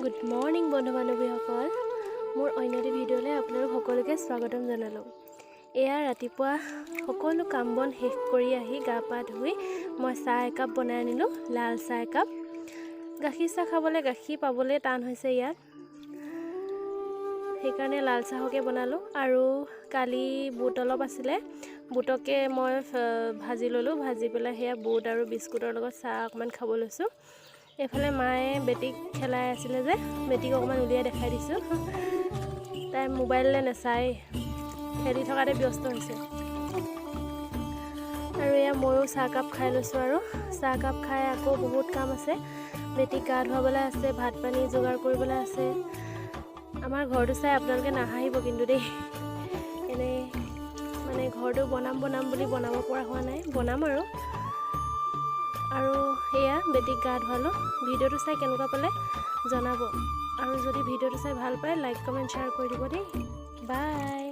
Good morning বন্ধু বান্ধৱীসকল, মোৰ অন্য এটি ভিডিঅ'লৈ আপোনালোক সকলোকে স্বাগতম জনালোঁ। এয়া ৰাতিপুৱা সকলো কাম বন শেষ কৰি আহি গা পা ধুই মই চাহ একাপ বনাই আনিলোঁ, লাল চাহ একাপ। গাখীৰ চাহ খাবলৈ গাখীৰ পাবলৈ টান হৈছে ইয়াত, সেইকাৰণে লাল চাহকে বনালোঁ। আৰু কালি বুট অলপ আছিলে, বুটকে মই ভাজি ল'লোঁ, ভাজি পেলাই সেয়া বুট আৰু বিস্কুটৰ লগত চাহ অকণমান খাব লৈছোঁ। এইফালে মায়ে বেটিক খেলাই আছিলে যে, বেটিক অকণমান উলিয়াই দেখাই দিছোঁ। তাই মোবাইললৈ নাচাই খেলি থকাতে ব্যস্ত হৈছে। আৰু এয়া ময়ো চাহকাপ খাই লৈছোঁ। আৰু চাহকাপ খাই আকৌ বহুত কাম আছে, বেটিক গা ধুৱাবলৈ আছে, ভাত পানী যোগাৰ কৰিবলৈ আছে। আমাৰ ঘৰটো চাই আপোনালোকে নাহাঁহিব কিন্তু দেই, এনেই মানে ঘৰটো বনাম বুলি বনাব পৰা হোৱা নাই, বনাম আৰু সেয়া বেটিক গা ধুৱালোঁ। ভিডিঅ'টো চাই কেনেকুৱা পালে জনাব, আৰু যদি ভিডিঅ'টো চাই ভাল পায় লাইক কমেণ্ট শ্বেয়াৰ কৰি দিব দেই। বাই।